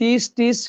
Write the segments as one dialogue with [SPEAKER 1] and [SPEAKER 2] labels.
[SPEAKER 1] 30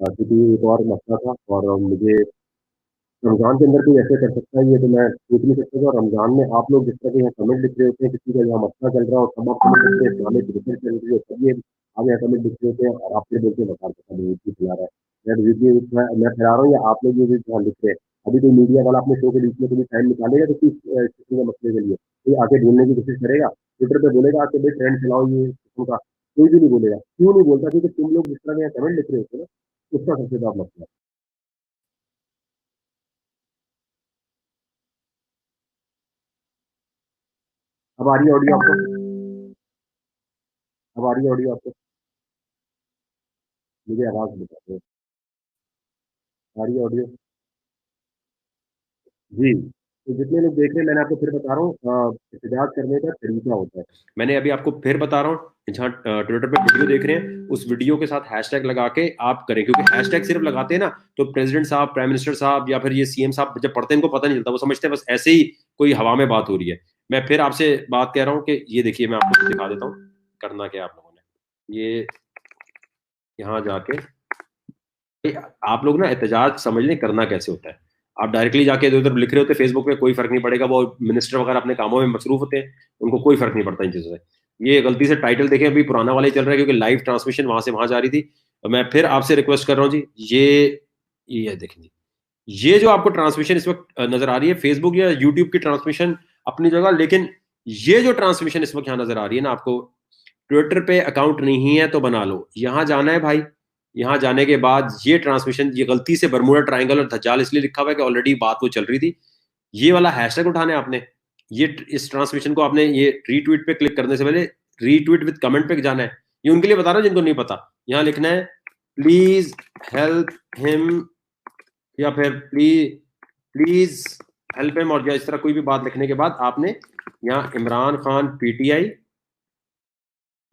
[SPEAKER 2] क्योंकि एक और मसला था और मुझे रमजान के अंदर कोई ऐसे कर सकता है ये तो मैं सोच नहीं सकता था। और रमजान में आप लोग जिस तरह के यहाँ कमेंट लिख रहे होते हैं, किसी का यहाँ मसला चल रहा है और सब आप कमेंट लिखते हैं, इस्लामिक रिसर्च चल रही है, तब ये आप यहाँ कमेंट लिख रहे होते हैं और आप फिर बोलते हैं बता पता नहीं वीडियो चला रहा है। मैं फैला रहा हूँ या आप लोग ये भी जहाँ लिख रहे हैं। अभी कोई मीडिया वाला अपने शो के बीच में कोई टाइम निकालेगा तो किस किसी के मसले के लिए कोई आके बोलने की कोशिश करेगा, ट्विटर पे बोलेगा आके भाई ट्रेंड चलाओ ये किस्म का, कोई भी नहीं बोलेगा। क्यों नहीं बोलता? क्योंकि तुम लोग जिस तरह के यहाँ कमेंट लिख रहे होते हैं ना, उसका सबसे बड़ा मसला है। अब आ रही है ऑडियो आपको? अब आ रही है ऑडियो आपको? मुझे आवाज बताते हैं। आ रही है ऑडियो? जी। तो जितने लोग देख रहे हैं, मैंने आपको फिर बता रहा हूँ, एहतजाज करने का तरीका होता है। मैंने अभी आपको फिर बता रहा हूँ, जहाँ ट्विटर पे वीडियो देख रहे हैं उस वीडियो के साथ हैशटैग लगा के आप करें, क्योंकि हैशटैग सिर्फ लगाते हैं ना तो प्रेसिडेंट साहब, प्राइम मिनिस्टर साहब या फिर ये सीएम साहब जब पढ़ते हैं इनको पता नहीं चलता, वो समझते हैं बस ऐसे ही कोई हवा में बात हो रही है। मैं फिर आपसे बात कह रहा हूँ कि ये देखिए, मैं आपको दिखा देता हूँ करना क्या आप लोगों ने। ये यहाँ जाके आप लोग ना एहतजाज समझ लें करना कैसे होता है। आप डायरेक्टली जाके इधर उधर लिख रहे होते फेसबुक पे, कोई फर्क नहीं पड़ेगा, वो मिनिस्टर वगैरह अपने कामों में मसरूफ होते हैं, उनको कोई फर्क नहीं पड़ता इन चीजों से। ये गलती से टाइटल देखें, अभी पुराना वाला ही चल रहा है क्योंकि लाइव ट्रांसमिशन वहां से वहां जा रही थी। तो मैं फिर आपसे रिक्वेस्ट कर रहा हूँ जी, ये देखें जी, ये जो आपको ट्रांसमिशन इस वक्त नजर आ रही है, फेसबुक या यूट्यूब की ट्रांसमिशन अपनी जगह, लेकिन ये जो ट्रांसमिशन इस वक्त यहाँ नजर आ रही है ना आपको, ट्विटर पे अकाउंट नहीं है तो बना लो। यहां जाना है भाई, यहां जाने के बाद ये ट्रांसमिशन, ये गलती से बरमूडा ट्रायंगल और धज्जाल इसलिए लिखा हुआ है कि ऑलरेडी बात वो चल रही थी। ये वाला हैशटैग उठाना है आपने, ये इस ट्रांसमिशन को आपने ये रीट्वीट पे क्लिक करने से पहले रीट्वीट विद कमेंट पे जाना है। ये उनके लिए बता रहा हूं जिनको नहीं पता। यहां लिखना है प्लीज हेल्प हिम, या फिर प्लीज प्लीज हेल्प हिम, और इस तरह कोई भी बात लिखने के बाद आपने यहाँ इमरान खान पीटीआई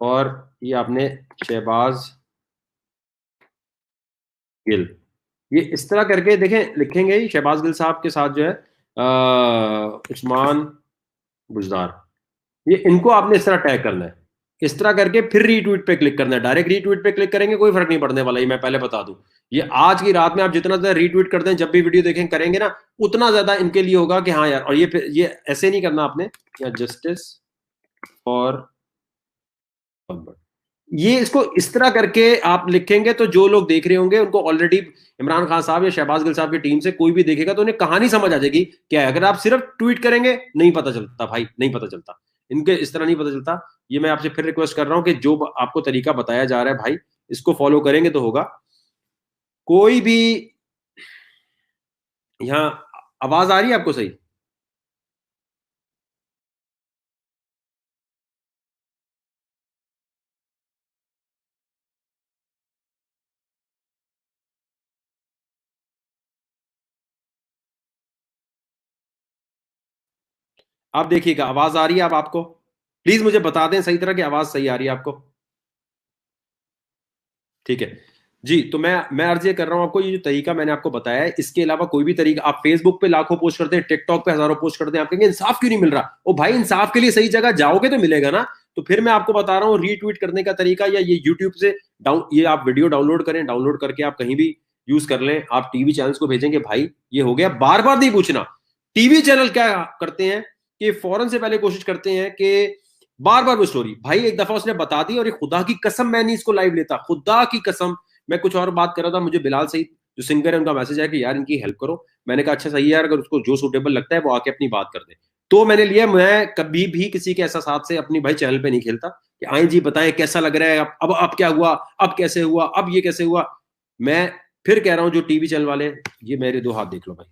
[SPEAKER 2] और ये आपने शहबाज गिल, ये इस तरह करके देखें लिखेंगे ही शहबाज गिल साहब के साथ जो है उस्मान बुजदार, ये इनको आपने इस तरह टैग करना है। इस तरह करके फिर रीट्वीट पे क्लिक करना है। डायरेक्ट रीट्वीट पे क्लिक करेंगे कोई फर्क नहीं पड़ने वाला, ये मैं पहले बता दूं। ये आज की रात में आप जितना ज्यादा रीट्वीट करते हैं, जब भी वीडियो देखें करेंगे ना, उतना ज्यादा इनके लिए होगा कि हाँ यार। और ये ऐसे नहीं करना आपने, या जस्टिस फॉर, ये इसको इस तरह करके आप लिखेंगे तो जो लोग देख रहे होंगे उनको ऑलरेडी इमरान खान साहब या शहबाज गिल साहब की टीम से कोई भी देखेगा तो उन्हें कहानी समझ आ जाएगी क्या है। अगर आप सिर्फ ट्वीट करेंगे नहीं पता चलता भाई, नहीं पता चलता, इनके इस तरह नहीं पता चलता। ये मैं आपसे फिर रिक्वेस्ट कर रहा हूं कि जो आपको तरीका बताया जा रहा है भाई, इसको फॉलो करेंगे तो होगा। कोई भी यहाँ आवाज आ रही है आपको सही? आप देखिएगा आवाज आ रही है। अब आपको प्लीज मुझे बता दें सही तरह की आवाज सही आ रही है आपको? ठीक है जी। तो मैं अर्ज ये कर रहा हूं आपको, ये जो तरीका मैंने आपको बताया है, इसके अलावा कोई भी तरीका, आप फेसबुक पे लाखों पोस्ट करते हैं, टिकटॉक पे हजारों पोस्ट करते हैं, आप कहेंगे इंसाफ क्यों नहीं मिल रहा? ओ भाई, इंसाफ के लिए सही जगह जाओगे तो मिलेगा ना। तो फिर मैं आपको बता रहा हूँ रीट्वीट करने का तरीका, या ये यूट्यूब से ये आप वीडियो डाउनलोड करें, डाउनलोड करके आप कहीं भी यूज कर लें। आप टीवी चैनल्स को भेजेंगे भाई ये हो गया, बार बार नहीं पूछना। टीवी चैनल क्या करते हैं कि फौरन से पहले कोशिश करते हैं कि बार बार वो स्टोरी, भाई एक दफा उसने बता दी और ये खुदा की कसम मैं नहीं इसको लाइव लेता, खुदा की कसम। मैं कुछ और बात कर रहा था, मुझे बिलाल सईद जो सिंगर है उनका मैसेज आया कि यार इनकी हेल्प करो। मैंने कहा अच्छा सही है यार, अगर उसको जो सूटेबल लगता है वो आके अपनी बात कर दे। तो मैंने लिया, मैं कभी भी किसी के एहसास से अपनी भाई चैनल पे नहीं खेलता कि आए जी बताएं कैसा लग रहा है, अब क्या हुआ, अब कैसे हुआ, अब ये कैसे हुआ। मैं फिर कह रहा हूं जो टीवी चैनल वाले, ये मेरे दो हाथ देख लो भाई,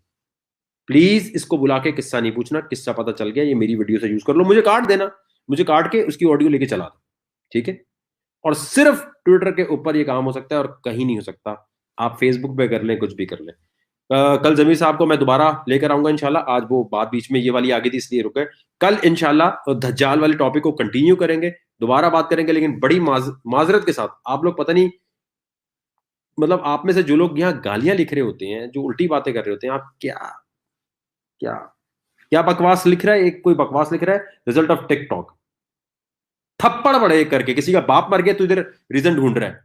[SPEAKER 2] प्लीज इसको बुला के किस्सा नहीं पूछना, किस्सा पता चल गया ये मेरी वीडियो से यूज कर लो, मुझे काट देना, मुझे काट के उसकी ऑडियो लेके चला दो, ठीक है। और सिर्फ ट्विटर के ऊपर ये काम हो सकता है और कहीं नहीं हो सकता। आप फेसबुक पे कर लें, कुछ भी कर लें। कल जमीर साहब को मैं दोबारा लेकर आऊंगा इंशाल्लाह। आज वो बात बीच में ये वाली आ गई थी इसलिए रुके। कल इंशाल्लाह धज्जाल वाले टॉपिक को कंटिन्यू करेंगे, दोबारा बात करेंगे, लेकिन बड़ी माजरत के साथ। आप लोग पता नहीं, मतलब आप में से जो लोग यहाँ गालियां लिख रहे होते हैं, जो उल्टी बातें कर रहे होते हैं, आप क्या क्या क्या बकवास लिख रहा है। एक कोई बकवास लिख रहा है, रिजल्ट ऑफ टिकटॉक, थप्पड़ बड़े करके, किसी का बाप मर गया तो इधर रीजन ढूंढ रहा है।